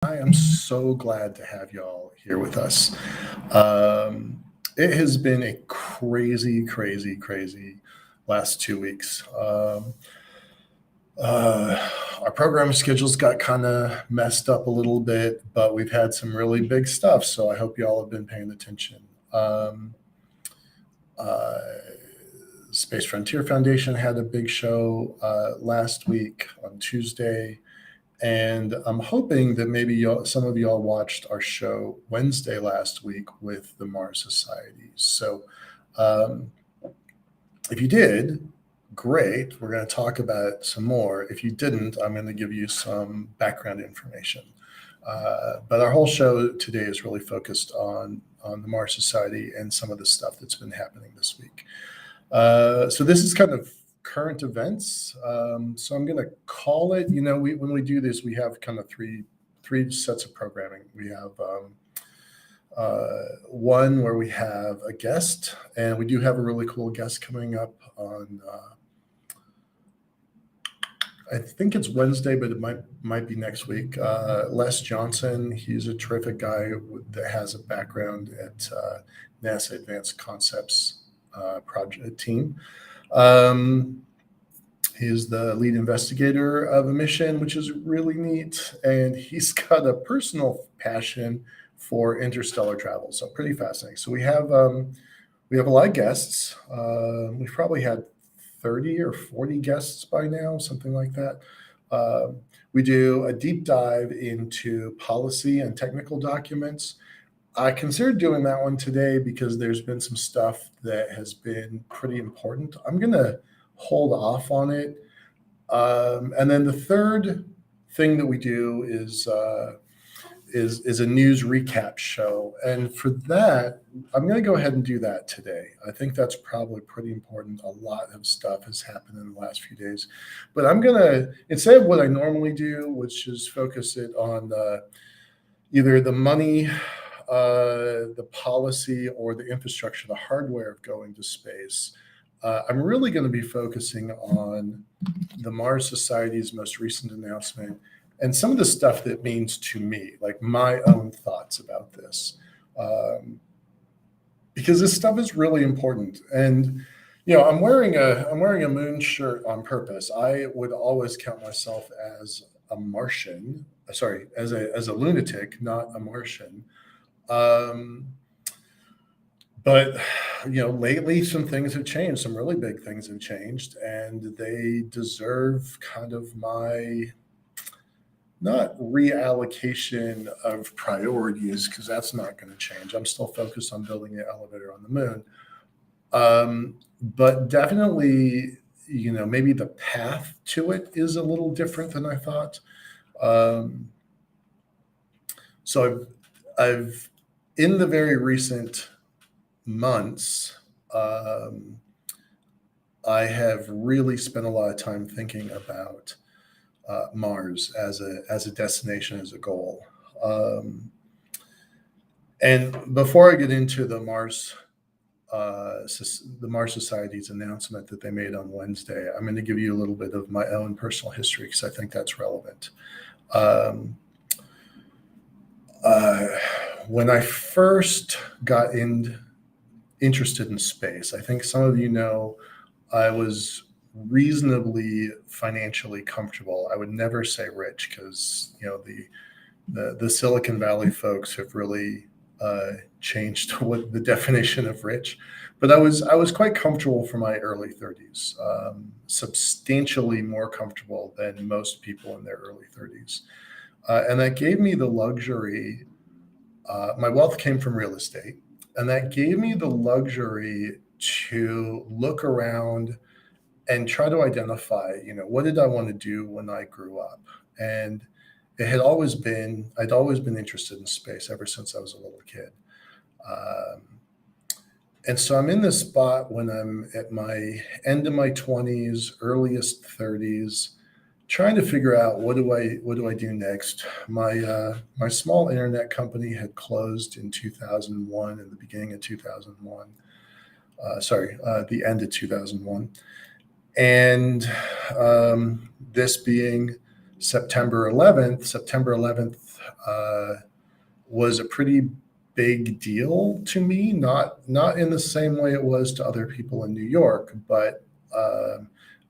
I am so glad to have y'all here with us. It has been a crazy last 2 weeks. Our program schedules got kind of messed up a little bit, but we've had some really big stuff. So I hope y'all have been paying attention. Uh, Space Frontier Foundation had a big show last week on Tuesday. And I'm hoping that maybe some of y'all watched our show Wednesday last week with the Mars Society. So um, if you did, great. We're going to talk about it some more. If you didn't, I'm going to give you some background information. But our whole show today is really focused on the Mars Society and some of the stuff that's been happening this week. So this is kind of current events. So I'm going to call it. When we do this, we have kind of three sets of programming. We have one where we have a guest, and we do have a really cool guest coming up on. I think it's Wednesday, but it might be next week. Les Johnson, he's a terrific guy that has a background at NASA Advanced Concepts project team. He's the lead investigator of a mission, which is really neat, and he's got a personal passion for interstellar travel. So pretty fascinating. So we have a lot of guests. We've probably had 30 or 40 guests by now, something like that. We do a deep dive into policy and technical documents. I considered doing that one today because there's been some stuff that has been pretty important. I'm going to hold off on it. And then the third thing that we do is a news recap show. And for that, I'm going to go ahead and do that today. I think that's probably pretty important. A lot of stuff has happened in the last few days. But I'm going to, instead of what I normally do, which is focus it on either the money, the policy, or the infrastructure, the hardware of going to space, I'm really going to be focusing on the Mars Society's most recent announcement and some of the stuff that means to me, like my own thoughts about this, because this stuff is really important. And I'm wearing a moon shirt on purpose. I would always count myself as a Martian. Sorry, as a lunatic, not a Martian. But lately some things have changed. Some really big things have changed, and they deserve kind of my not reallocation of priorities, because that's not going to change. I'm still focused on building an elevator on the moon. But definitely, maybe the path to it is a little different than I thought. So I've in the very recent months, I have really spent a lot of time thinking about Mars as a destination, as a goal. And before I get into the Mars Society's announcement that they made on Wednesday, I'm going to give you a little bit of my own personal history because I think that's relevant. When I first got interested in space, I think some of you know I was reasonably financially comfortable. I would never say rich because the Silicon Valley folks have really changed what the definition of rich. But I was quite comfortable for my early 30s, substantially more comfortable than most people in their early 30s. And that gave me the luxury. My wealth came from real estate, and that gave me the luxury to look around and try to identify, what did I want to do when I grew up? And I'd always been interested in space ever since I was a little kid. And so I'm in this spot when I'm at my end of my 20s, earliest 30s, trying to figure out what do I do next. My small internet company had closed in 2001, in the beginning of 2001. The end of 2001. And this being September 11th, was a pretty big deal to me. Not in the same way it was to other people in New York, but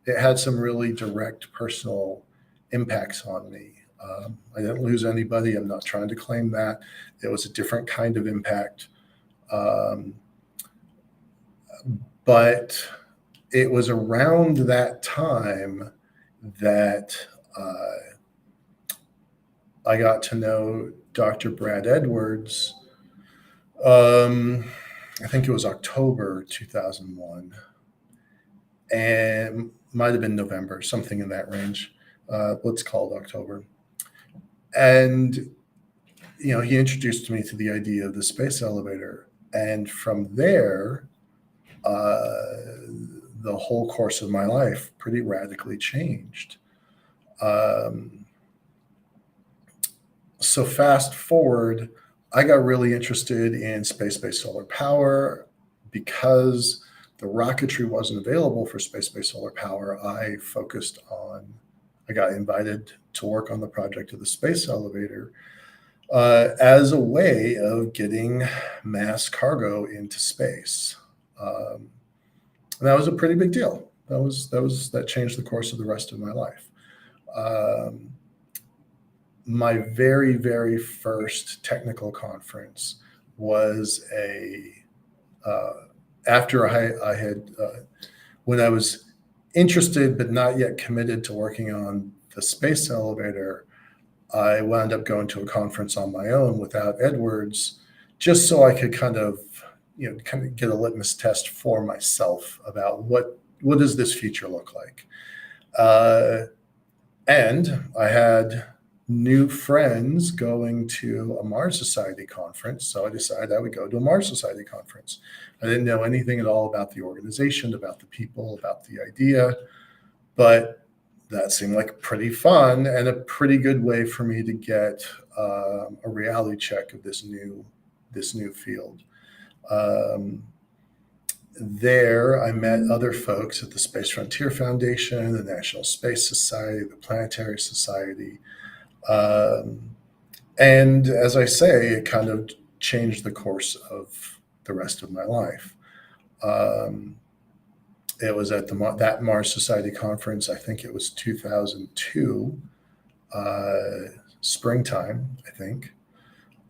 it had some really direct personal impacts on me. I didn't lose anybody. I'm not trying to claim that. It was a different kind of impact. Um, but it was around that time that I got to know Dr. Brad Edwards. I think it was October 2001, and might have been November, something in that range. Let's call it October. And he introduced me to the idea of the space elevator, and from there, the whole course of my life pretty radically changed. So fast forward, I got really interested in space-based solar power because the rocketry wasn't available for space-based solar power. I got invited to work on the project of the space elevator as a way of getting mass cargo into space. And that was a pretty big deal. That changed the course of the rest of my life. My very, very first technical conference was after I had when I was interested but not yet committed to working on the space elevator. I wound up going to a conference on my own without Edwards, just so I could kind of get a litmus test for myself about what does this future look like. And I had new friends going to a Mars Society conference, so I decided I would go to a Mars Society conference. I didn't know anything at all about the organization, about the people, about the idea, but that seemed like pretty fun and a pretty good way for me to get a reality check of this new field. There, I met other folks at the Space Frontier Foundation, the National Space Society, the Planetary Society. And as I say, it kind of changed the course of the rest of my life. It was at that Mars Society conference, I think it was 2002, springtime, I think,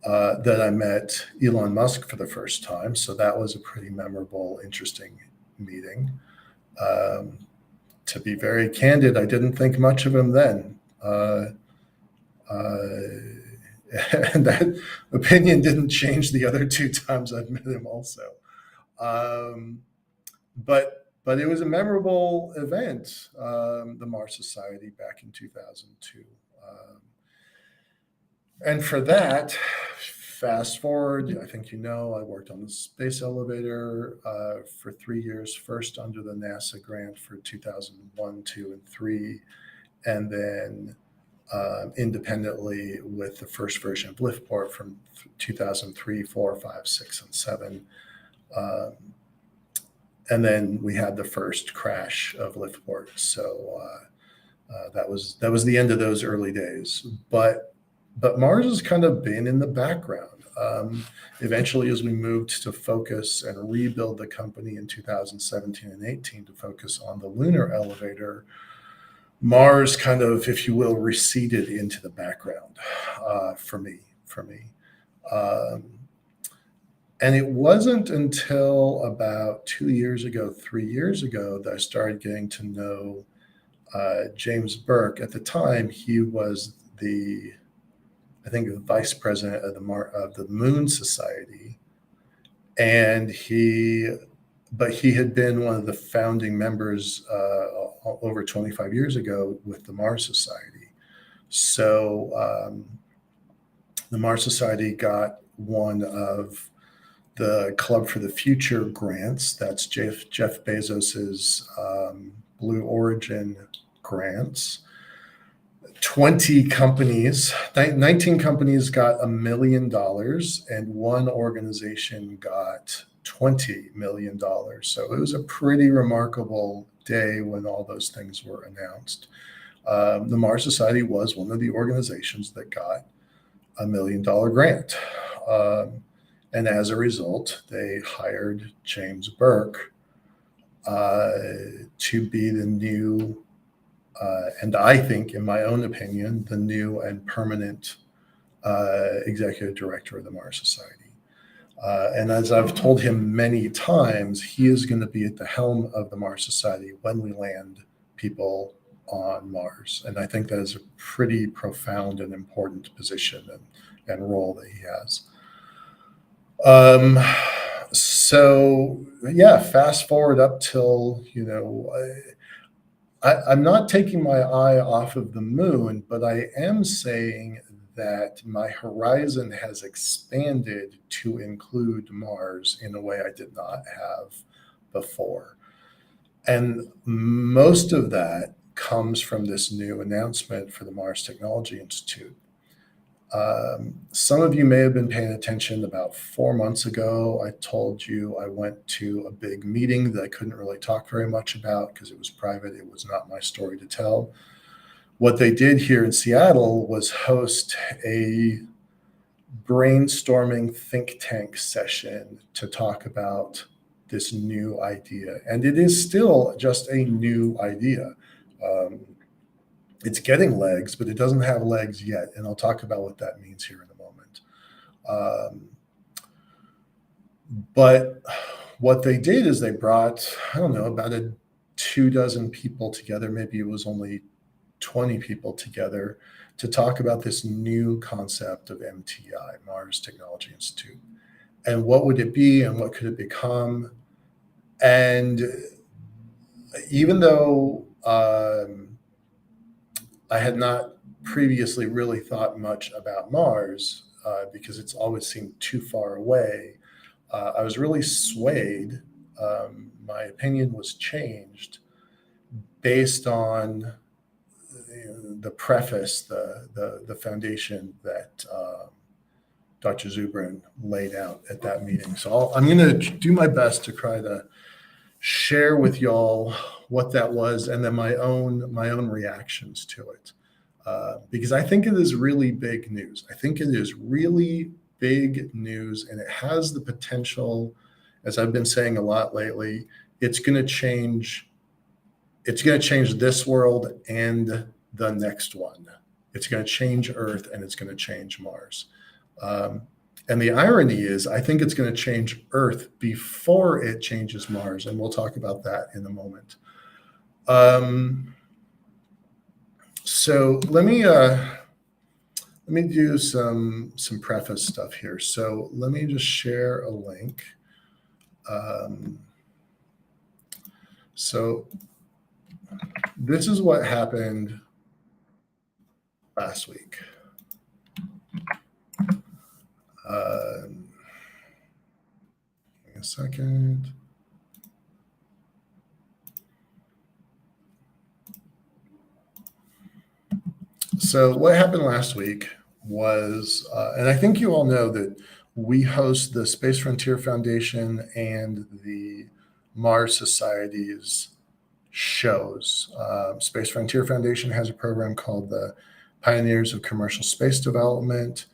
that I met Elon Musk for the first time. So that was a pretty memorable, interesting meeting. To be very candid, I didn't think much of him then. And that opinion didn't change the other two times I've met him also. But it was a memorable event, the Mars Society back in 2002. And for that, fast forward, I think I worked on the space elevator for 3 years, first under the NASA grant for 2001, 2, and 3, and then independently with the first version of Liftport from 2003, 4, 5, 6, and 7. And then we had the first crash of Liftport. So that was the end of those early days. But Mars has kind of been in the background. Eventually, as we moved to focus and rebuild the company in 2017 and 18 to focus on the lunar elevator, Mars kind of, if you will, receded into the background for me. And it wasn't until about 2 years ago, 3 years ago, that I started getting to know James Burke. At the time, he was the vice president of the Moon Society, and he had been one of the founding members over 25 years ago with the Mars Society. So the Mars Society got one of the Club for the Future grants. That's Jeff Bezos's Blue Origin grants. 19 companies got $1 million, and one organization got $20 million. So it was a pretty remarkable day when all those things were announced. The Mars Society was one of the organizations that got $1 million grant. And as a result, they hired James Burke to be the new, and I think, in my own opinion, the new and permanent executive director of the Mars Society. And as I've told him many times, he is going to be at the helm of the Mars Society when we land people on Mars. And I think that is a pretty profound and important position and role that he has. So yeah, fast forward up till, I'm not taking my eye off of the moon, but I am saying that my horizon has expanded to include Mars in a way I did not have before. And most of that comes from this new announcement for the Mars Technology Institute. Some of you may have been paying attention. About 4 months ago, I told you I went to a big meeting that I couldn't really talk very much about because it was private. It was not my story to tell. What they did here in Seattle was host a brainstorming think tank session to talk about this new idea. And it is still just a new idea. It's getting legs, but it doesn't have legs yet. And I'll talk about what that means here in a moment. But what they did is they brought, I don't know, about 24 people together. Maybe it was only 20 people together to talk about this new concept of MTI, Mars Technology Institute. And what would it be and what could it become? And even though I had not previously really thought much about Mars because it's always seemed too far away, I was really swayed. My opinion was changed based on the preface, the foundation that Dr. Zubrin laid out at that meeting. So I'm going to do my best to try to share with y'all what that was, and then my own reactions to it, because I think it is really big news. I think it is really big news, and it has the potential, as I've been saying a lot lately, it's going to change this world and the next one. It's going to change Earth, and it's going to change Mars. And the irony is, I think it's going to change Earth before it changes Mars, and we'll talk about that in a moment. So let me do some preface stuff here. So let me just share a link. So this is what happened last week. Give me a second. So what happened last week was, and I think you all know that we host the Space Frontier Foundation and the Mars Society's shows. Space Frontier Foundation has a program called the Pioneers of Commercial Space Development.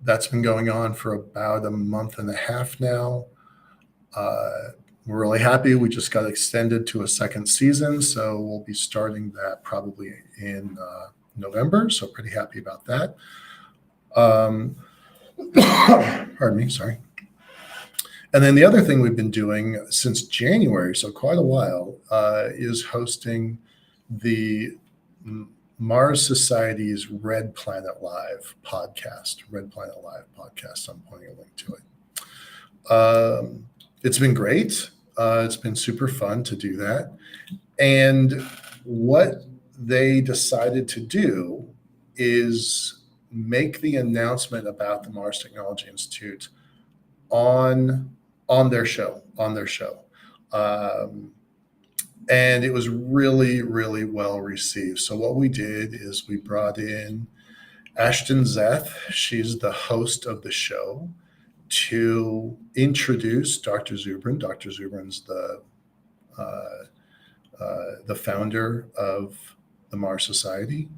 That's been going on for about a month and a half now. We're really happy. We just got extended to a second season, so we'll be starting that probably in November. So pretty happy about that. Pardon me, sorry. And then the other thing we've been doing since January, so quite a while, is hosting the Mars Society's Red Planet Live podcast. Red Planet Live podcast. I'm pointing a link to it. It's been great. It's been super fun to do that. And what they decided to do is make the announcement about the Mars Technology Institute on their show. And it was really, really well received. So what we did is we brought in Ashton Zeth. She's the host of the show, to introduce Dr. Zubrin. Dr. Zubrin's the founder of the Mars Society.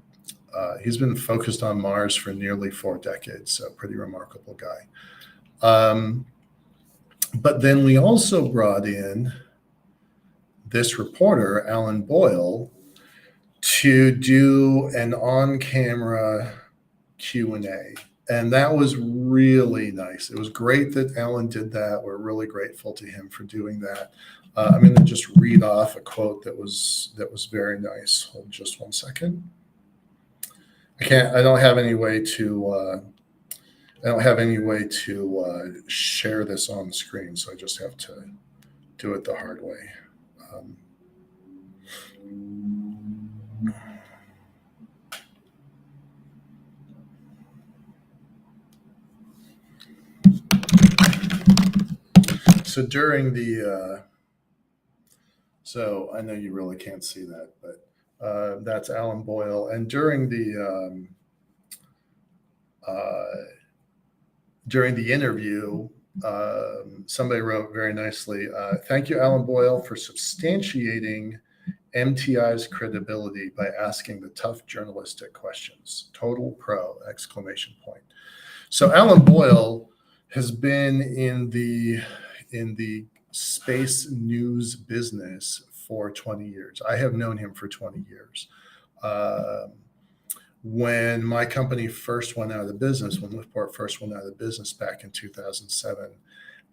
He's been focused on Mars for nearly 4 decades, so pretty remarkable guy. But then we also brought in this reporter, Alan Boyle, to do an on-camera Q&A. And that was really nice. It was great that Alan did that. We're really grateful to him for doing that. I'm going to just read off a quote that was very nice. Hold just one second. I don't have any way to share this on the screen, so I just have to do it the hard way. So during the, so I know you really can't see that, but that's Alan Boyle. And during the interview, somebody wrote very nicely, "Thank you, Alan Boyle, for substantiating MTI's credibility by asking the tough journalistic questions. Total pro!" Exclamation point. So Alan Boyle has been in the space news business for 20 years. I have known him for 20 years. When my company first went out of business, when Liftport first went out of business back in 2007,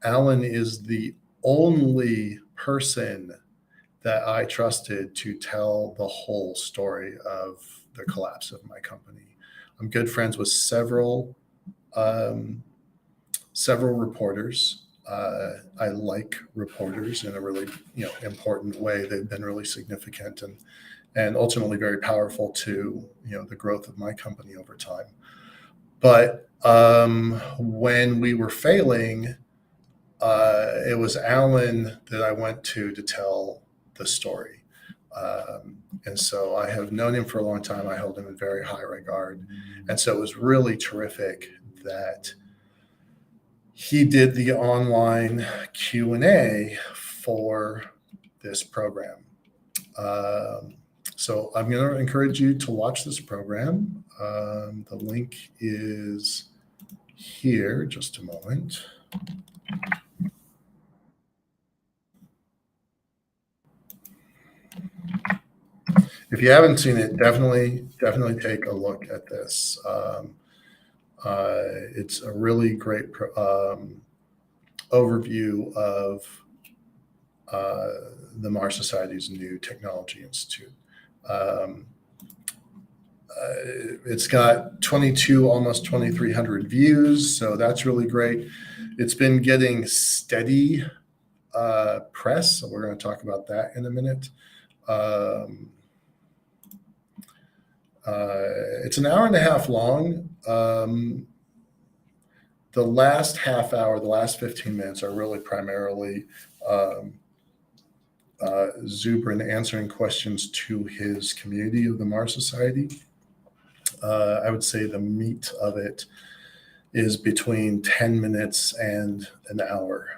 Alan is the only person that I trusted to tell the whole story of the collapse of my company. I'm good friends with several reporters. I like reporters in a really important way. They've been really significant and ultimately very powerful to the growth of my company over time. But when we were failing, it was Alan that I went to tell the story. And so I have known him for a long time. I hold him in very high regard. And so it was really terrific that he did the online Q&A for this program. So I'm going to encourage you to watch this program. The link is here. Just a moment. If you haven't seen it, definitely take a look at this. It's a really great overview of the Mars Society's new technology institute. It's got almost 2,300 views, so that's really great. It's been getting steady press, so we're going to talk about that in a minute. It's an hour and a half long. The last half hour, the last 15 minutes are really primarily Zubrin answering questions to his community of the Mars Society. I would say the meat of it is between 10 minutes and an hour,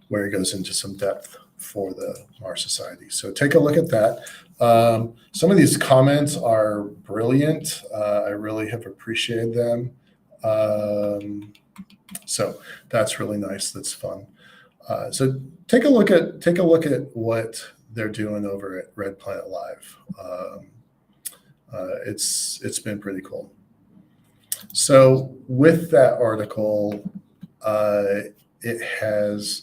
where he goes into some depth for the Mars Society. So take a look at that. Some of these comments are brilliant. I really have appreciated them. So that's really nice. That's fun. So take a look at what they're doing over at Red Planet Live. It's been pretty cool. So with that article, it has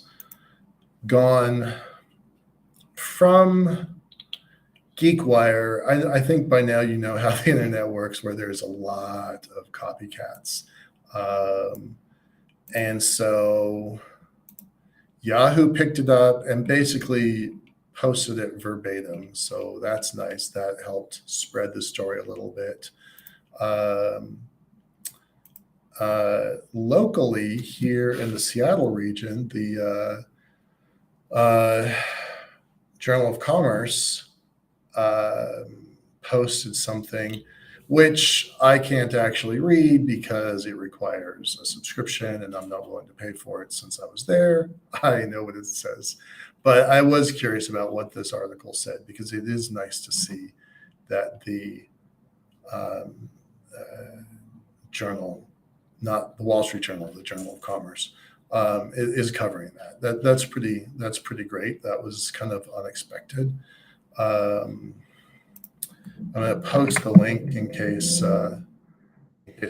gone from GeekWire. I think by now you know how the internet works, where there's a lot of copycats. And so Yahoo picked it up and basically posted it verbatim. So that's nice. That helped spread the story a little bit. Locally here in the Seattle region, the Journal of Commerce posted something which I can't actually read because it requires a subscription and I'm not willing to pay for it. Since I was there, I know what it says. But I was curious about what this article said, because it is nice to see that the um, journal, not the Wall Street Journal, the Journal of Commerce, is covering that. That's pretty great. That was kind of unexpected. Um, I'm going to post the link in case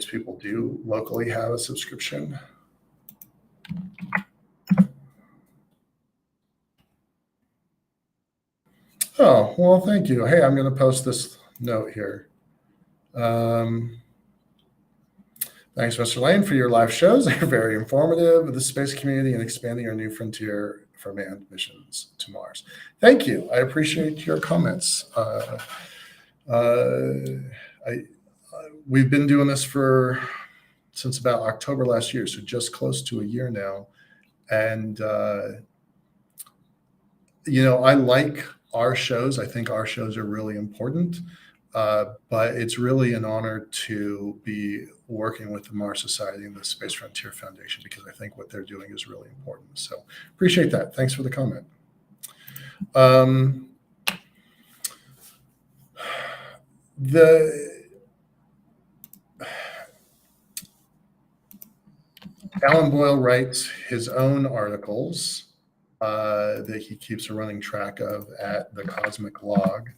people do locally have a subscription. Oh, well, thank you. Hey, I'm going to post this note here. Thanks, Mr. Lane, for your live shows. They're very informative with the space community and expanding our new frontier for manned missions to Mars. Thank you. I appreciate your comments. We've been doing this since about October last year, so just close to a year now. And, I like our shows. I think our shows are really important. But it's really an honor to be working with the Mars Society and the Space Frontier Foundation, because I think what they're doing is really important. So appreciate that. Thanks for the comment. Alan Boyle writes his own articles that he keeps a running track of at the Cosmic Log.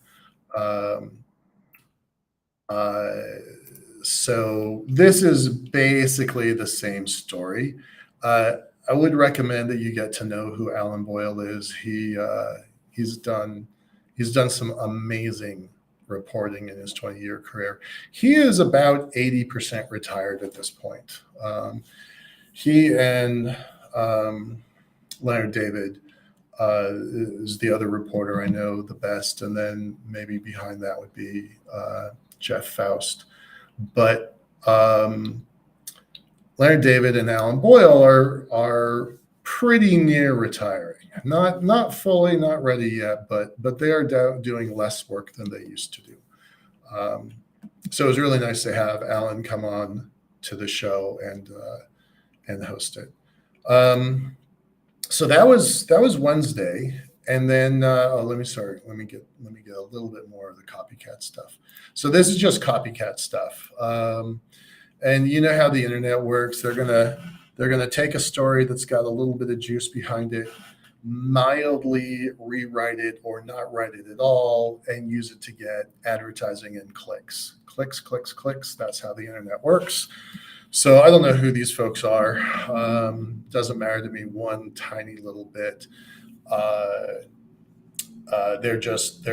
So this is basically the same story. I would recommend that you get to know who Alan Boyle is. He's done some amazing reporting in his 20-year career. He is about 80% retired at this point. He and Leonard David is the other reporter I know the best, and then maybe behind that would be Jeff Faust. But Leonard David and Alan Boyle are pretty near retiring. Not fully, not ready yet, but they are doing less work than they used to do. So it was really nice to have Alan come on to the show and host it. So that was Wednesday. And then let me get a little bit more of the copycat stuff. So this is just copycat stuff. And you know how the internet works. They're gonna take a story that's got a little bit of juice behind it, mildly rewrite it or not write it at all, and use it to get advertising and clicks. Clicks. That's how the internet works. So I don't know who these folks are. Doesn't matter to me one tiny little bit. They're just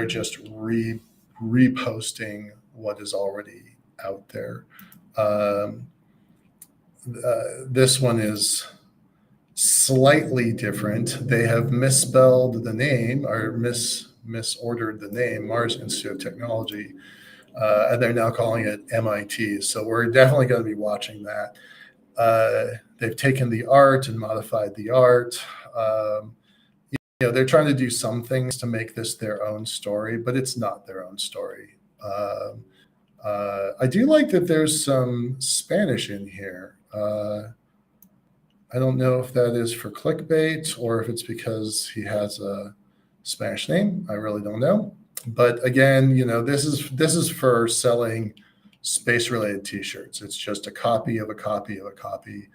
reposting what is already out there. This one is slightly different. They have misspelled the name or misordered the name, Mars Institute of Technology, and they're now calling it MIT. So we're definitely going to be watching that. They've taken the art and modified the art. They're trying to do some things to make this their own story, but it's not their own story. I do like that there's some Spanish in here. I don't know if that is for clickbait or if it's because he has a Spanish name. I really don't know. But again, this is for selling space-related T-shirts. It's just a copy of a copy of a copy,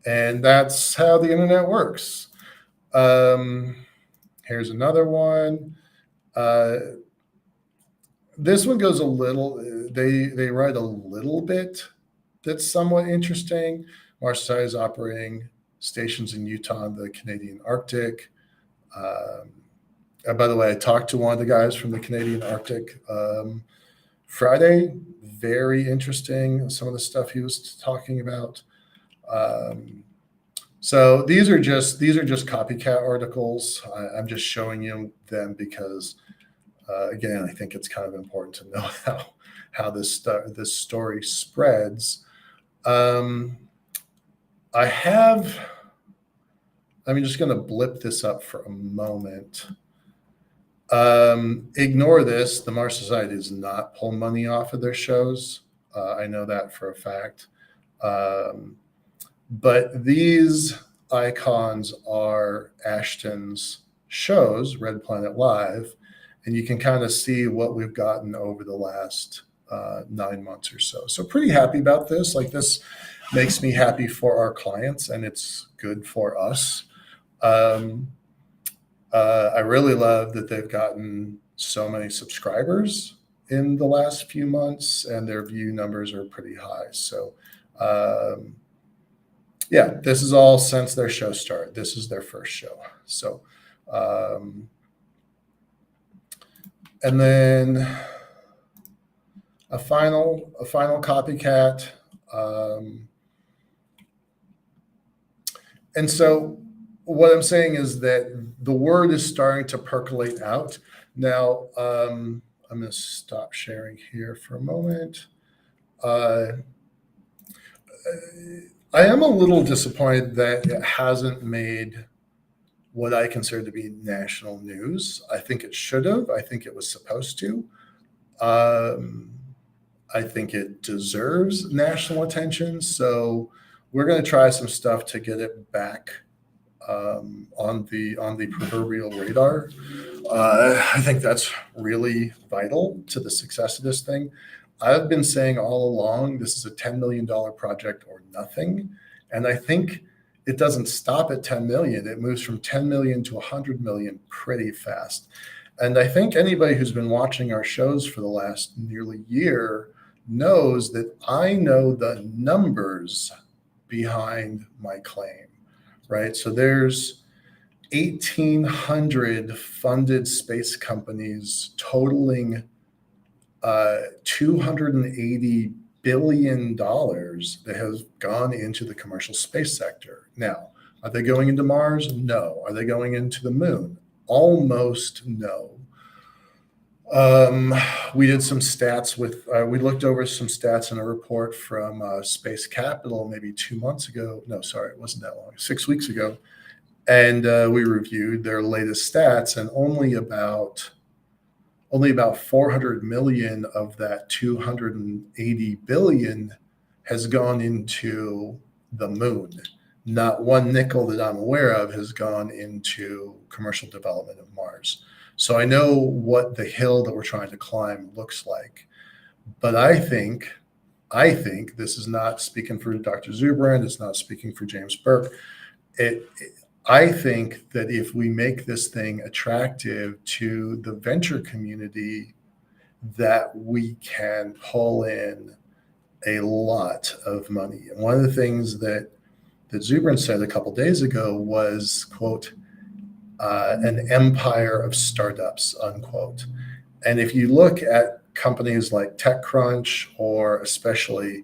and that's how the internet works. Here's another one. This one goes a little. They write a little bit that's somewhat interesting. Mars Society is operating stations in Utah and the Canadian Arctic. By the way, I talked to one of the guys from the Canadian Arctic Friday. Very interesting, some of the stuff he was talking about. So these are just copycat articles. I'm just showing you them because, again, I think it's kind of important to know how this story spreads. I'm just going to blip this up for a moment. Ignore this. The Mars Society does not pull money off of their shows. I know that for a fact. But these icons are Ashton's shows, Red Planet Live, and you can kind of see what we've gotten over the last 9 months or so. So pretty happy about this. Like this makes me happy for our clients, and it's good for us. I really love that they've gotten so many subscribers in the last few months, and their view numbers are pretty high. So, yeah, this is all since their show started. This is their first show. So, and then a final copycat. And so what I'm saying is that the word is starting to percolate out. Now, I'm going to stop sharing here for a moment. I am a little disappointed that it hasn't made what I consider to be national news. I think it should have. I think it was supposed to. I think it deserves national attention. So we're going to try some stuff to get it back on the proverbial radar. I think that's really vital to the success of this thing. I've been saying all along, this is a $10 million project or nothing. And I think it doesn't stop at 10 million. It moves from 10 million to 100 million pretty fast. And I think anybody who's been watching our shows for the last nearly year knows that I know the numbers behind my claim, right? So there's 1,800 funded space companies totaling $280 billion that has gone into the commercial space sector. Now, are they going into Mars? No. Are they going into the moon? Almost no. We did some stats with, we looked over some stats in a report from Space Capital maybe 2 months ago. No, sorry, it wasn't that long, 6 weeks ago. And we reviewed their latest stats, and only about 400 million of that 280 billion has gone into the moon. Not one nickel that I'm aware of has gone into commercial development of Mars. So I know what the hill that we're trying to climb looks like. But I think this is not speaking for Dr. Zubrand, it's not speaking for James Burke. I think that if we make this thing attractive to the venture community, that we can pull in a lot of money. And one of the things that Zubrand said a couple of days ago was, quote, an empire of startups, unquote. And if you look at companies like TechCrunch or especially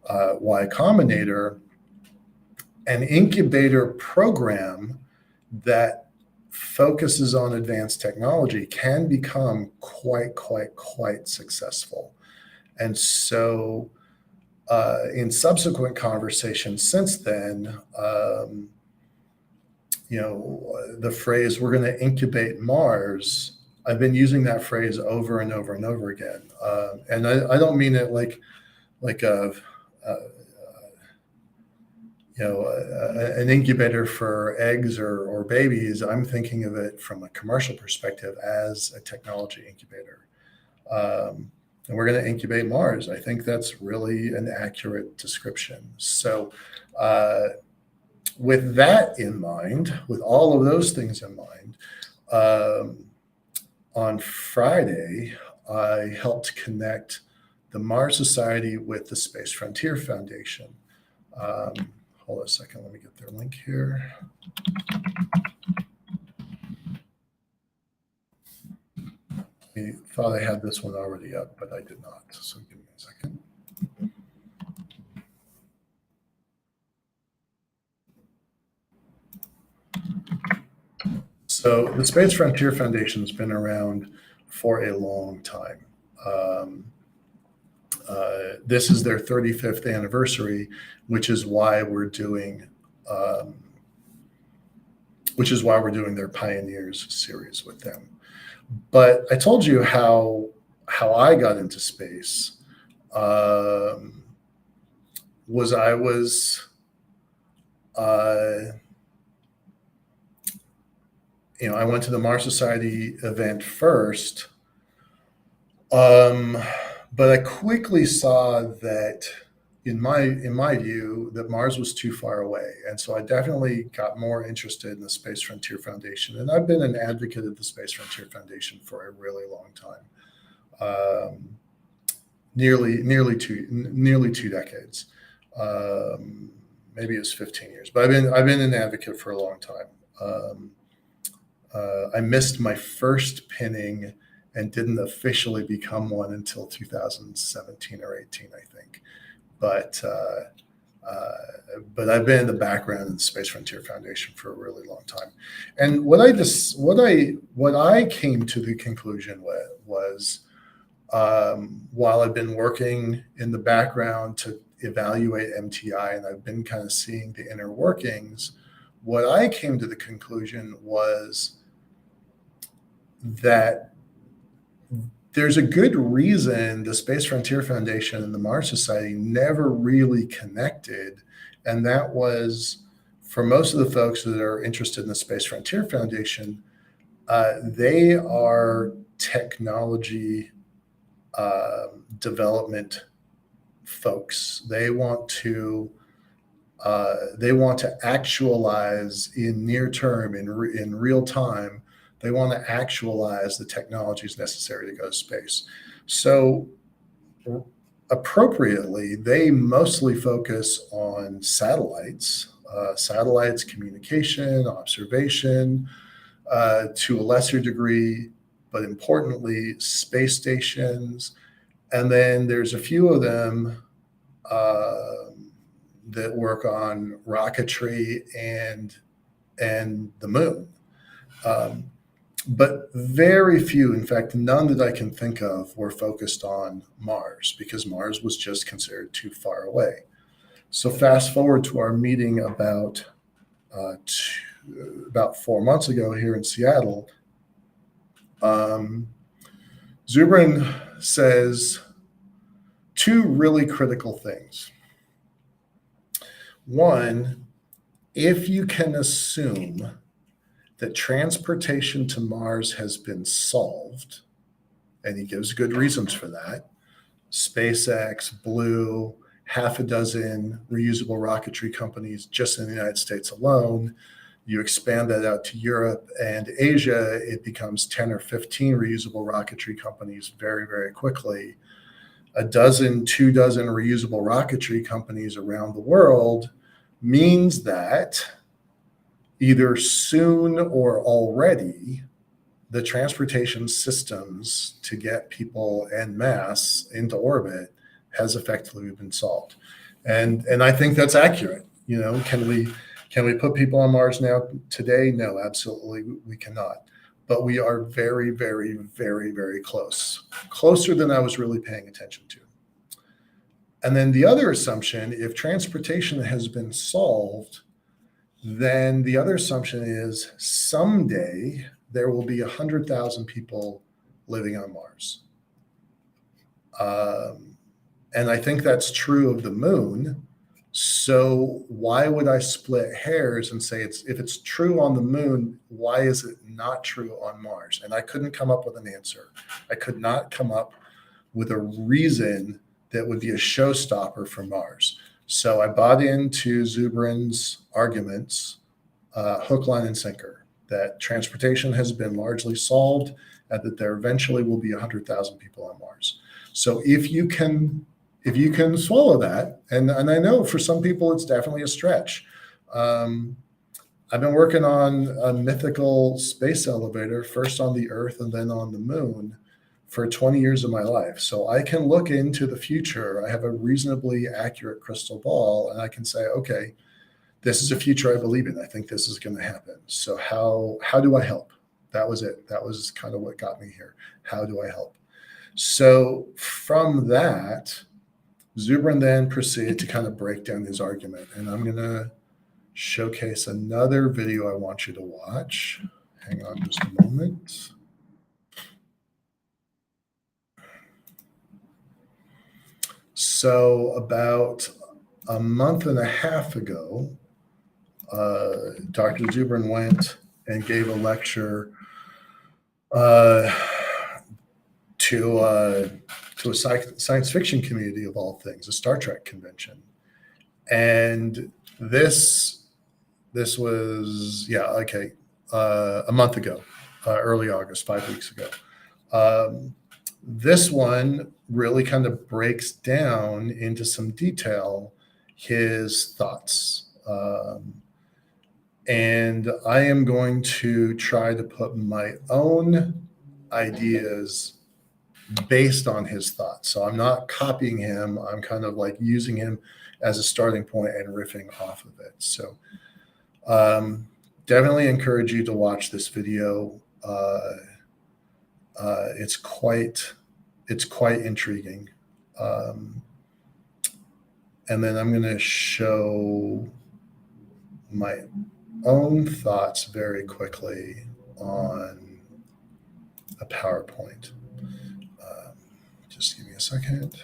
Y Combinator, an incubator program that focuses on advanced technology can become quite successful. And so in subsequent conversations since then, the phrase, we're going to incubate Mars, I've been using that phrase over and over and over again. And I don't mean it like an incubator for eggs or babies. I'm thinking of it from a commercial perspective as a technology incubator. And we're going to incubate Mars. I think that's really an accurate description. So with that in mind, with all of those things in mind, on Friday, I helped connect the Mars Society with the Space Frontier Foundation. Hold on a second, let me get their link here. I thought I had this one already up, but I did not. So give me a second. So the Space Frontier Foundation has been around for a long time. This is their 35th anniversary, which is why we're doing their Pioneers series with them. But I told you how I got into space. I went to the Mars Society event first. But I quickly saw that, in my view, that Mars was too far away, and so I definitely got more interested in the Space Frontier Foundation. And I've been an advocate of the Space Frontier Foundation for a really long time, nearly 2 decades. Maybe it was 15 years, but I've been an advocate for a long time. I missed my first pinning and didn't officially become one until 2017 or 18, I think. But I've been in the background in the Space Frontier Foundation for a really long time. And what I came to the conclusion with was, while I've been working in the background to evaluate MTI and I've been kind of seeing the inner workings, what I came to the conclusion was that there's a good reason the Space Frontier Foundation and the Mars Society never really connected. And that was, for most of the folks that are interested in the Space Frontier Foundation, they are technology development folks. They want to actualize in near term, in real time. They want to actualize the technologies necessary to go to space. So appropriately, they mostly focus on satellites, communication, observation, to a lesser degree, but importantly, space stations. And then there's a few of them that work on rocketry and the moon. But very few, in fact, none that I can think of, were focused on Mars, because Mars was just considered too far away. So fast forward to our meeting about 4 months ago here in Seattle. Zubrin says two really critical things. One, if you can assume that transportation to Mars has been solved, and he gives good reasons for that. SpaceX, Blue, half a dozen reusable rocketry companies just in the United States alone. You expand that out to Europe and Asia, it becomes 10 or 15 reusable rocketry companies very, very quickly. 2 dozen reusable rocketry companies around the world means that either soon or already, the transportation systems to get people en masse into orbit has effectively been solved. And I think that's accurate. Can we put people on Mars now today? No, absolutely we cannot. But we are very, very, very, very close. Closer than I was really paying attention to. And then the other assumption, if transportation has been solved, then the other assumption is someday there will be 100,000 people living on Mars. And I think that's true of the moon. So why would I split hairs and say if it's true on the moon, why is it not true on Mars? And I couldn't come up with an answer. I could not come up with a reason that would be a showstopper for Mars. So I bought into Zubrin's arguments, hook, line, and sinker, that transportation has been largely solved and that there eventually will be 100,000 people on Mars. So if you can swallow that, and I know for some people it's definitely a stretch. I've been working on a mythical space elevator, first on the Earth and then on the moon, for 20 years of my life. So I can look into the future. I have a reasonably accurate crystal ball, and I can say, okay, this is a future I believe in. I think this is going to happen. So how do I help? That was it. That was kind of what got me here. How do I help? So from that, Zubrin then proceeded to kind of break down his argument. And I'm going to showcase another video I want you to watch. Hang on just a moment. So about a month and a half ago, Dr. Zubrin went and gave a lecture to to a science fiction community of all things, a Star Trek convention. And this was, a month ago, early August, 5 weeks ago. This one really kind of breaks down into some detail his thoughts. And I am going to try to put my own ideas based on his thoughts. So I'm not copying him. I'm kind of like using him as a starting point and riffing off of it. So definitely encourage you to watch this video. It's quite intriguing. And then I'm going to show my own thoughts very quickly on a PowerPoint. Just give me a second.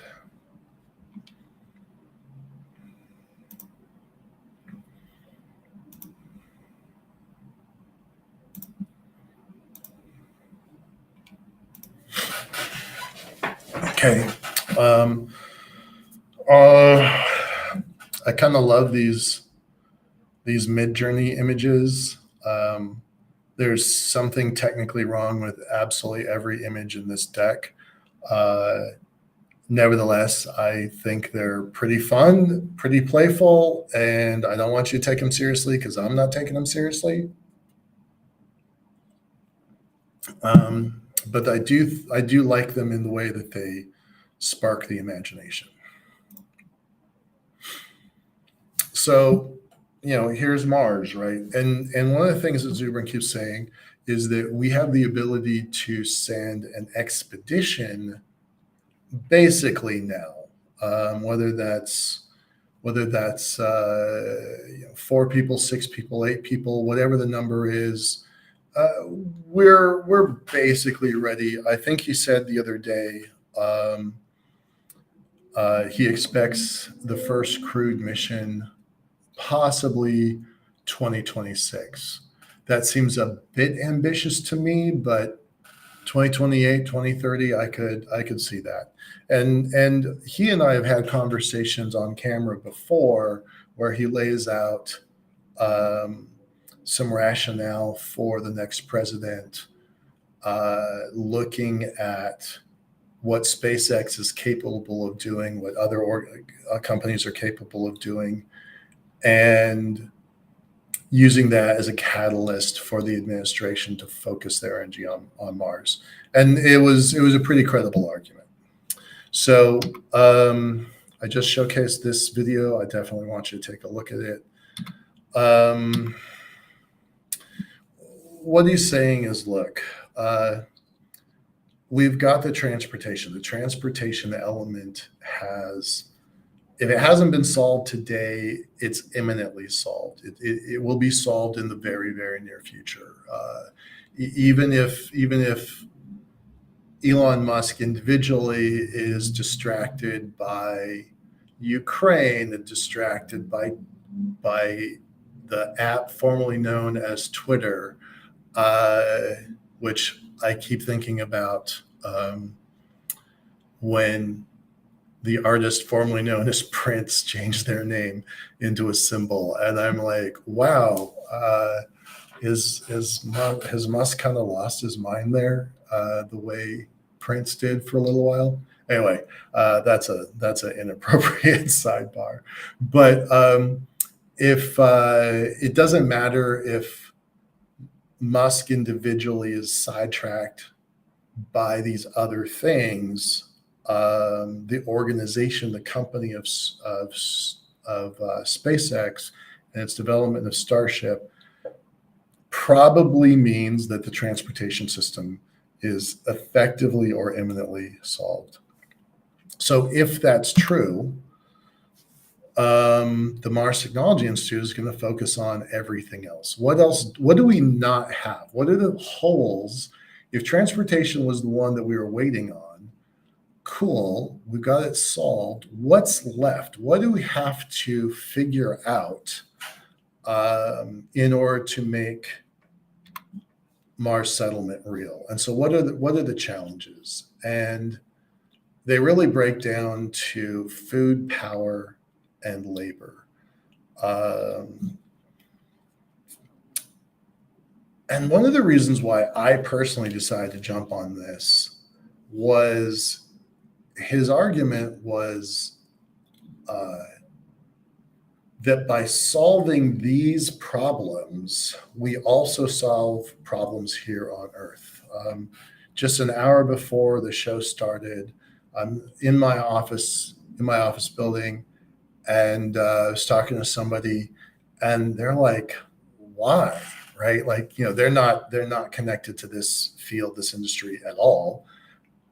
Okay. I kind of love these Midjourney images. There's something technically wrong with absolutely every image in this deck. Nevertheless, I think they're pretty fun, pretty playful, and I don't want you to take them seriously because I'm not taking them seriously. But I do like them in the way that they spark the imagination. So, here's Mars, right? And one of the things that Zubrin keeps saying is that we have the ability to send an expedition basically now, whether that's 4 people, 6 people, 8 people, whatever the number is. We're basically ready. I think he said the other day he expects the first crewed mission possibly 2026. That seems a bit ambitious to me, but 2028, 2030, I could see that. And he and I have had conversations on camera before where he lays out some rationale for the next president, looking at what SpaceX is capable of doing, what other companies are capable of doing, and using that as a catalyst for the administration to focus their energy on Mars. And it was a pretty credible argument. So I just showcased this video. I definitely want you to take a look at it. What he's saying is, look, we've got the transportation. The transportation element if it hasn't been solved today, it's imminently solved. It will be solved in the very, very near future. Even if Elon Musk individually is distracted by Ukraine and distracted by the app formerly known as Twitter, which I keep thinking about when the artist formerly known as Prince changed their name into a symbol. And I'm like, wow, has Musk kind of lost his mind there, the way Prince did for a little while? Anyway, that's an inappropriate sidebar. But if it doesn't matter if Musk individually is sidetracked by these other things, the organization, the company of SpaceX and its development of Starship probably means that the transportation system is effectively or imminently solved. So if that's true, the Mars Technology Institute is going to focus on everything else. What else? What do we not have? What are the holes? If transportation was the one that we were waiting on, cool, we've got it solved. What's left? What do we have to figure out in order to make Mars settlement real? And so what are the challenges? And they really break down to food, power, and labor. Um, and one of the reasons why I personally decided to jump on this was his argument was uh, that by solving these problems, we also solve problems here on Earth. Just an hour before the show started, I'm in my office building, and I was talking to somebody, and they're like, "Why?" Right? Like, they're not connected to this field, this industry at all,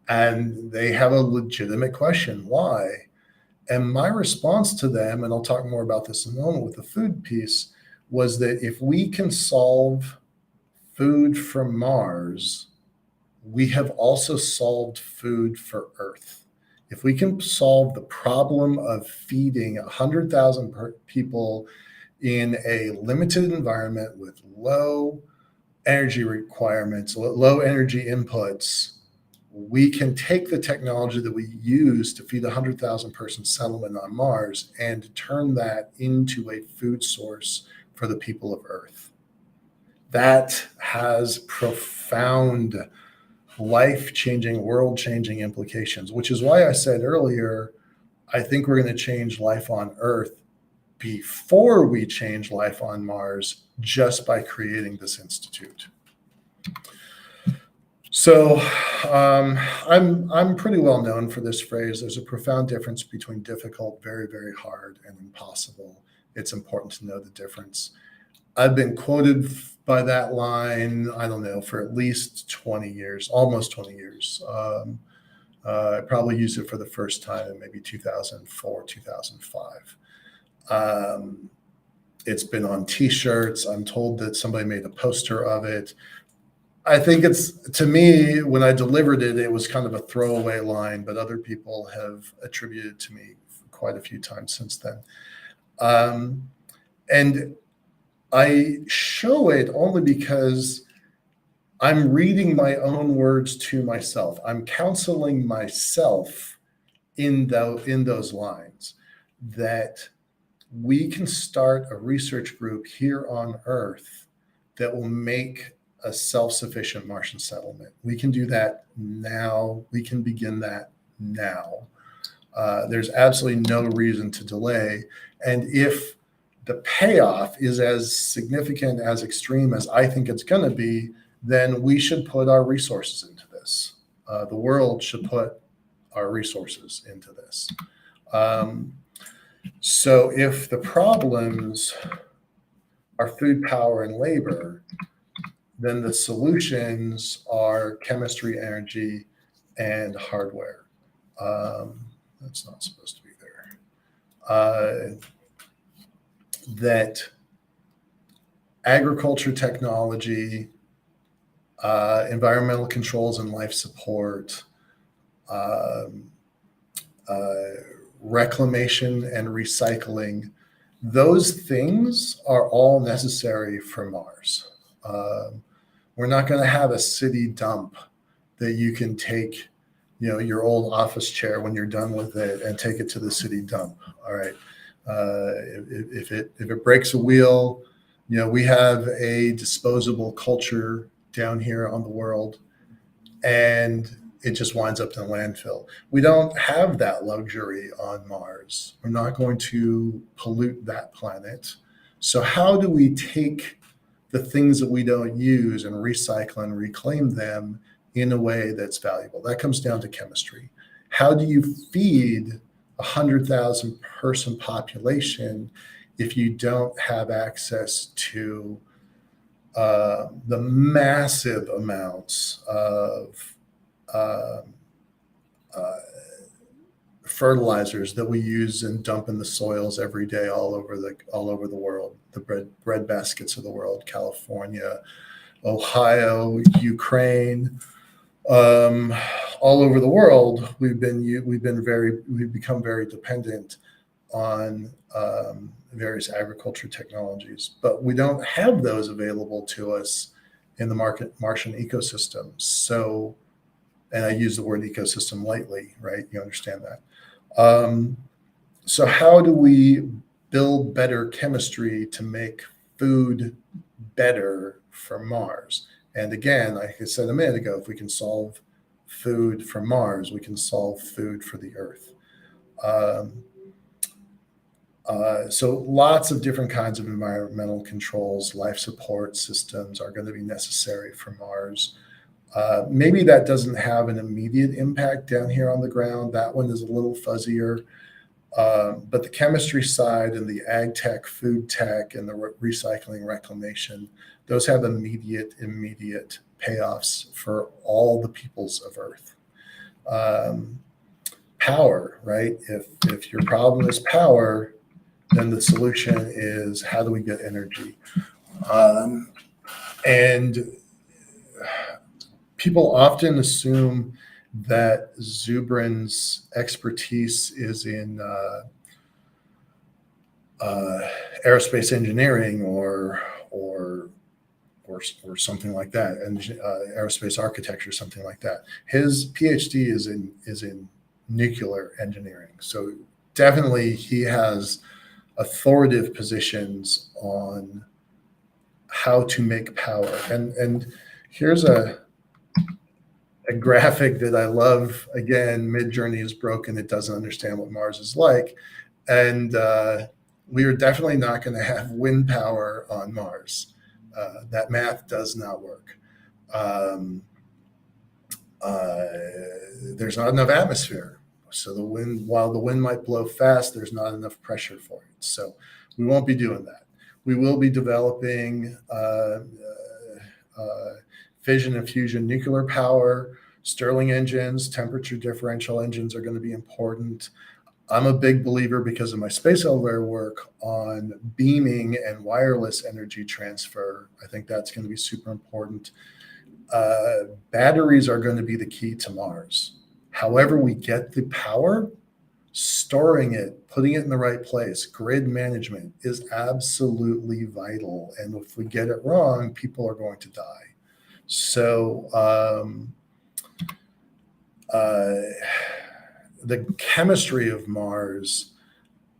and they have a legitimate question: Why? And my response to them, and I'll talk more about this in a moment with the food piece, was that if we can solve food for Mars, we have also solved food for Earth. If we can solve the problem of feeding 100,000 people in a limited environment with low energy requirements, low energy inputs, we can take the technology that we use to feed a 100,000 person settlement on Mars and turn that into a food source for the people of Earth. That has profound, life-changing, world-changing implications, which is why I said earlier, I think we're going to change life on Earth before we change life on Mars just by creating this institute. So I'm pretty well known for this phrase. There's a profound difference between difficult, very, very hard, and impossible. It's important to know the difference. I've been quoted by that line, I don't know, for at least 20 years, almost 20 years. I probably used it for the first time in maybe 2004, 2005. It's been on T-shirts. I'm told that somebody made a poster of it. I think to me, when I delivered it, it was kind of a throwaway line, but other people have attributed it to me quite a few times since then. And I show it only because I'm reading my own words to myself. I'm counseling myself in those lines that we can start a research group here on Earth that will make a self-sufficient Martian settlement. We can do that now. We can begin that now. There's absolutely no reason to delay. And if the payoff is as significant, as extreme as I think it's going to be, then we should put our resources into this. The world should put our resources into this. So if the problems are food, power, and labor, then the solutions are chemistry, energy, and hardware. That's not supposed to be there. That agriculture technology, environmental controls and life support, reclamation and recycling, those things are all necessary for Mars. We're not going to have a city dump that you can take, your old office chair when you're done with it and take it to the city dump. All right. If it breaks a wheel, we have a disposable culture down here on the world, and it just winds up in a landfill. We don't have that luxury on Mars. We're not going to pollute that planet. So how do we take the things that we don't use and recycle and reclaim them in a way that's valuable? That comes down to chemistry. How do you feed 100,000 person population if you don't have access to the massive amounts of fertilizers that we use and dump in the soils every day all over the world, the bread baskets of the world, California, Ohio, Ukraine, all over the world. We've become very dependent on various agriculture technologies, but we don't have those available to us in the Martian ecosystem. So And I use the word ecosystem lightly, right? You understand that. So how do we build better chemistry to make food better for Mars? And again, like I said a minute ago, if we can solve food for Mars, we can solve food for the Earth. So lots of different kinds of environmental controls, life support systems are going to be necessary for Mars. Maybe that doesn't have an immediate impact down here on the ground. That one is a little fuzzier. But the chemistry side and the ag tech, food tech, and the recycling reclamation, those have immediate payoffs for all the peoples of Earth. Power, right? If your problem is power, then the solution is how do we get energy? And people often assume that Zubrin's expertise is in aerospace engineering or something like that, and aerospace architecture, something like that. His PhD is in nuclear engineering, so definitely he has authoritative positions on how to make power. And here's a graphic that I love. Again, Midjourney is broken. It doesn't understand what Mars is like. And we are definitely not going to have wind power on Mars. That math does not work. There's not enough atmosphere. So while the wind might blow fast, there's not enough pressure for it. So we won't be doing that. We will be developing fission and fusion nuclear power, Stirling engines, temperature differential engines are going to be important. I'm a big believer, because of my space elevator work, on beaming and wireless energy transfer. I think that's going to be super important. Batteries are going to be the key to Mars. However we get the power, storing it, putting it in the right place, grid management is absolutely vital. And if we get it wrong, people are going to die. So the chemistry of Mars,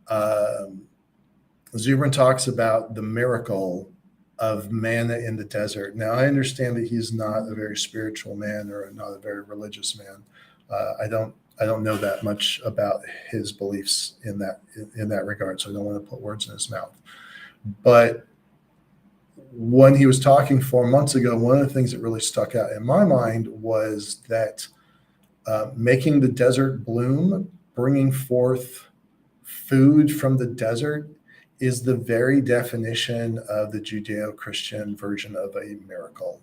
Zubrin talks about the miracle of manna in the desert. Now, I understand that he's not a very spiritual man or not a very religious man. I don't know that much about his beliefs in that regard, so I don't want to put words in his mouth. But when he was talking 4 months ago, one of the things that really stuck out in my mind was that making the desert bloom, bringing forth food from the desert, is the very definition of the Judeo-Christian version of a miracle.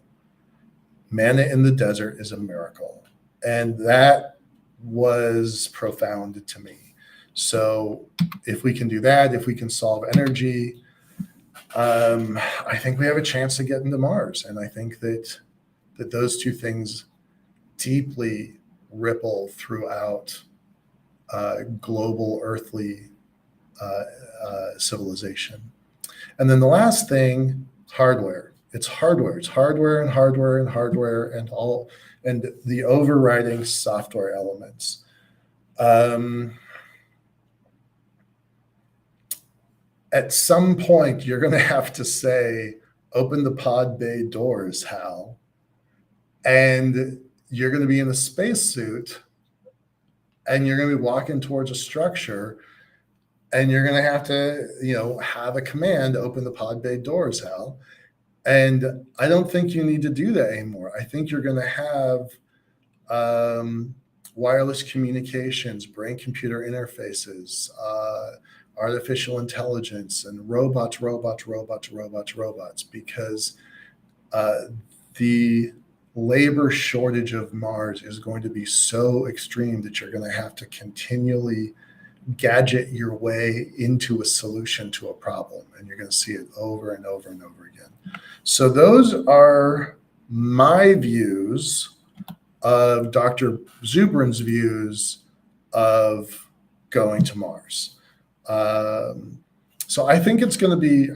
Manna in the desert is a miracle. And that was profound to me. So if we can do that, if we can solve energy, I think we have a chance to get into Mars. And I think that those two things deeply ripple throughout global earthly civilization. And then the last thing, hardware. It's hardware. It's hardware and hardware and hardware and all, and the overriding software elements. At some point, you're going to have to say, open the pod bay doors, Hal. And you're going to be in a spacesuit, and you're going to be walking towards a structure, and you're going to have to, have a command, open the pod bay doors, Hal. And I don't think you need to do that anymore. I think you're going to have wireless communications, brain-computer interfaces, artificial intelligence, and robots, because the labor shortage of Mars is going to be so extreme that you're going to have to continually gadget your way into a solution to a problem. And you're going to see it over and over and over again. So those are my views of Dr. Zubrin's views of going to Mars. So I think it's going to be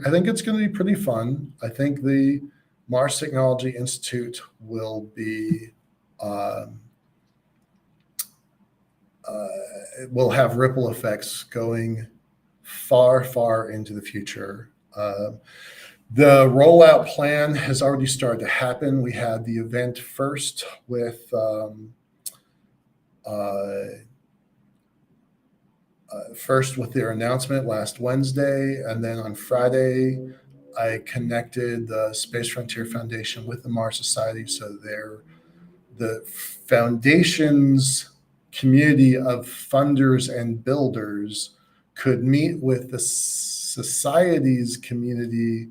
pretty fun. I think the Mars Technology Institute will be will have ripple effects going far, far into the future. The rollout plan has already started to happen. We had the event first with their announcement last Wednesday, and then on Friday, I connected the Space Frontier Foundation with the Mars Society, so the foundation's community of funders and builders could meet with the society's community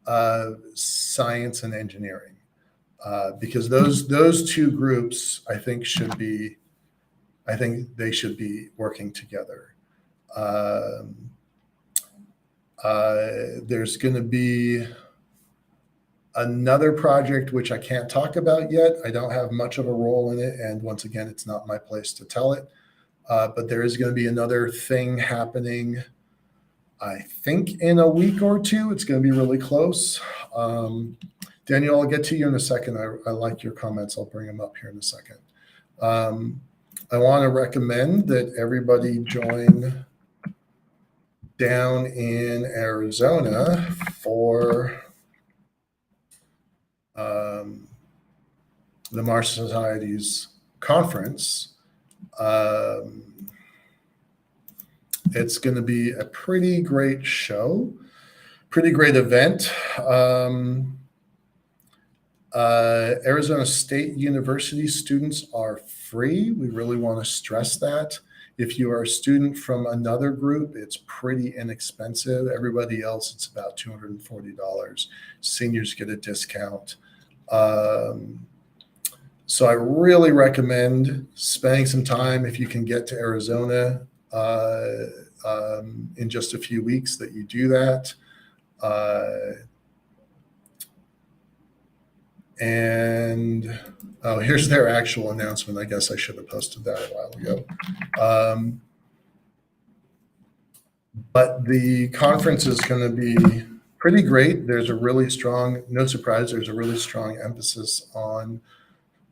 of science and engineering, because those two groups, I think they should be working together. There's going to be another project which I can't talk about yet. I don't have much of a role in it, and once again, it's not my place to tell it. But there is going to be another thing happening, I think, in a week or two. It's going to be really close. Daniel, I'll get to you in a second. I like your comments. I'll bring them up here in a second. I want to recommend that everybody join down in Arizona for the Mars Society's conference. It's going to be a pretty great show, pretty great event. Arizona State University students are free. We really want to stress that. If you are a student from another group, it's pretty inexpensive. Everybody else, it's about $240. Seniors get a discount. So I really recommend spending some time, if you can get to Arizona in just a few weeks, that you do that. And here's their actual announcement. I guess I should have posted that a while ago. But the conference is going to be pretty great. There's a really strong, no surprise, there's a really strong emphasis on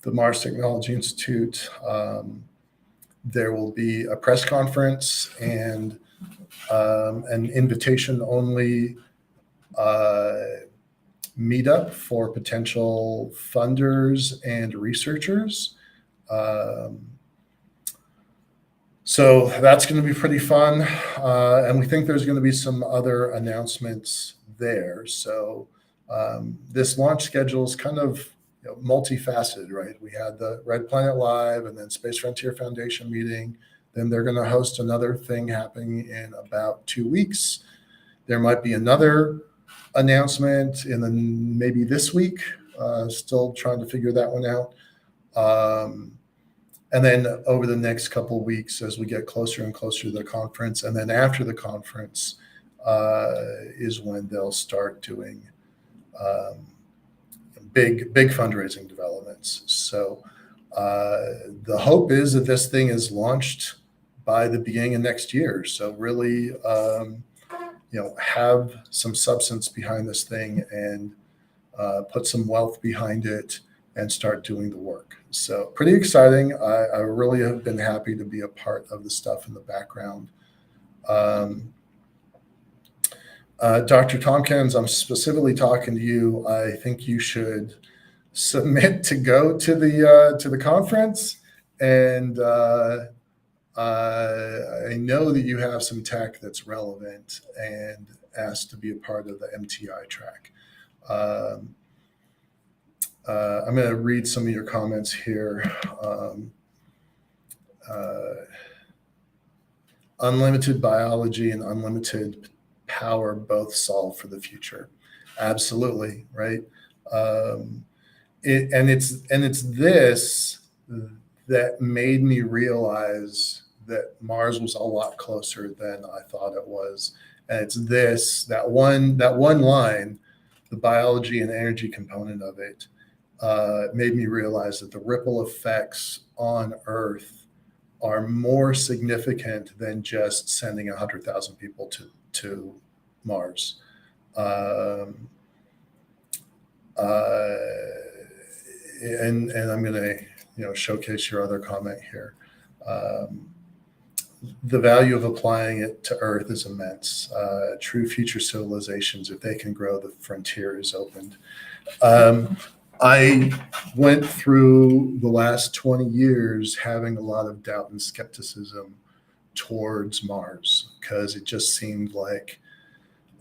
the Mars Technology Institute. There will be a press conference and an invitation-only meetup for potential funders and researchers. So that's going to be pretty fun. And we think there's going to be some other announcements there. So this launch schedule is kind of multifaceted, right? We had the Red Planet Live and then Space Frontier Foundation meeting. Then they're going to host another thing happening in about 2 weeks. There might be another announcement maybe this week. Still trying to figure that one out. And then over the next couple of weeks, as we get closer and closer to the conference, and then after the conference is when they'll start doing big fundraising developments. So the hope is that this thing is launched by the beginning of next year. So really, have some substance behind this thing and put some wealth behind it and start doing the work. So pretty exciting. I really have been happy to be a part of the stuff in the background. Dr. Tompkins, I'm specifically talking to you. I think you should submit to go to the conference, and I know that you have some tech that's relevant and asked to be a part of the MTI track. I'm going to read some of your comments here. Unlimited biology and unlimited power both solve for the future. Absolutely, right? It's this that made me realize that Mars was a lot closer than I thought it was. And it's that one line, the biology and energy component of it, made me realize that the ripple effects on Earth are more significant than just sending 100,000 people to Mars. And I'm going to showcase your other comment here. the value of applying it to Earth is immense. True future civilizations, if they can grow, the frontier is opened. I went through the last 20 years having a lot of doubt and skepticism towards Mars because it just seemed like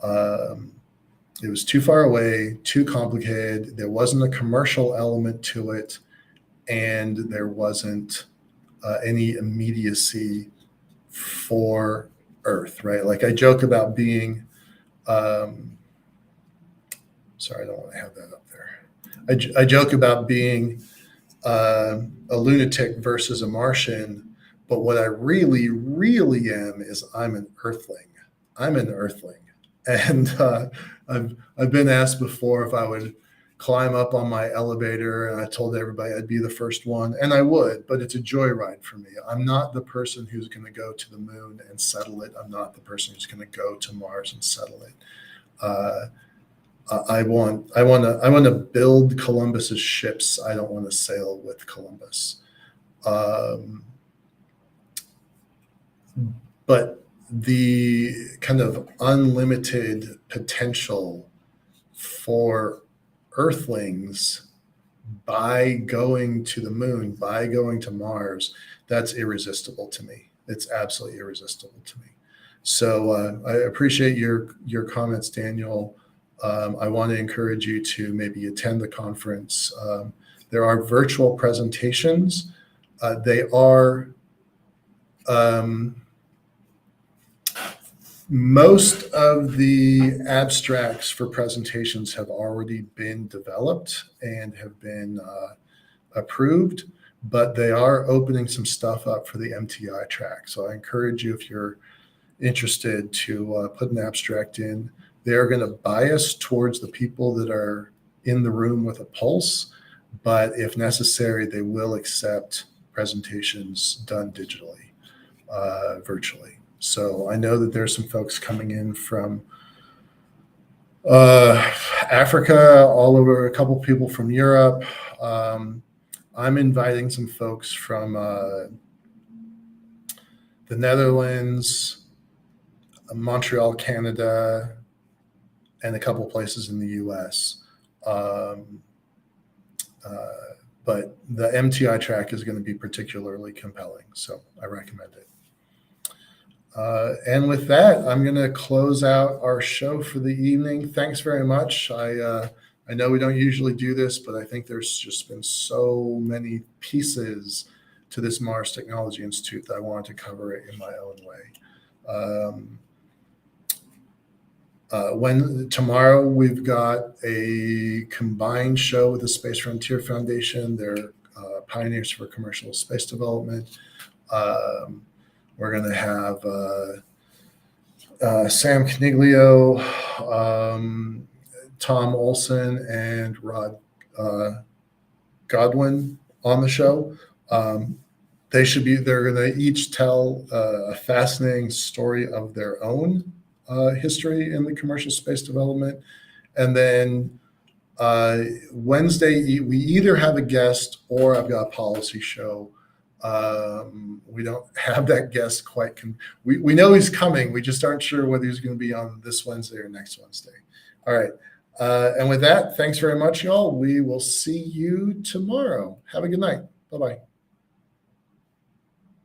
it was too far away, too complicated. There wasn't a commercial element to it, and there wasn't any immediacy for Earth, right? Like I joke about being, sorry, I don't want to have that up there. I joke about being a lunatic versus a Martian, but what I really, really am is I'm an Earthling. I'm an Earthling, and I've been asked before if I would climb up on my elevator, and I told everybody I'd be the first one, and I would, but it's a joyride for me. I'm not the person who's going to go to the moon and settle it. I'm not the person who's going to go to Mars and settle it. I want to build Columbus's ships. I don't want to sail with Columbus. But the kind of unlimited potential for Earthlings by going to the moon, by going to Mars, that's irresistible to me. It's absolutely irresistible to me. So I appreciate your comments, Daniel. I want to encourage you to maybe attend the conference. There are virtual presentations. They are most of the abstracts for presentations have already been developed and have been approved, but they are opening some stuff up for the MTI track. So I encourage you, if you're interested, to put an abstract in. They're going to bias towards the people that are in the room with a pulse, but if necessary, they will accept presentations done digitally, virtually. So I know that there's some folks coming in from Africa, all over, a couple people from Europe. I'm inviting some folks from the Netherlands, Montreal, Canada, and a couple places in the US. But the MTI track is going to be particularly compelling, so I recommend it. And with that, I'm going to close out our show for the evening. Thanks very much. I know we don't usually do this, but I think there's just been so many pieces to this Mars Technology Institute that I wanted to cover it in my own way. When tomorrow we've got a combined show with the Space Frontier Foundation. They're pioneers for commercial space development. We're going to have Sam Caniglio, Tom Olson, and Rod Godwin on the show. They're going to each tell a fascinating story of their own history in the commercial space development. And then Wednesday, we either have a guest or I've got a policy show. We don't have that guest quite. We know he's coming. We just aren't sure whether he's going to be on this Wednesday or next Wednesday. All right. And with that, thanks very much, y'all. We will see you tomorrow. Have a good night. Bye-bye.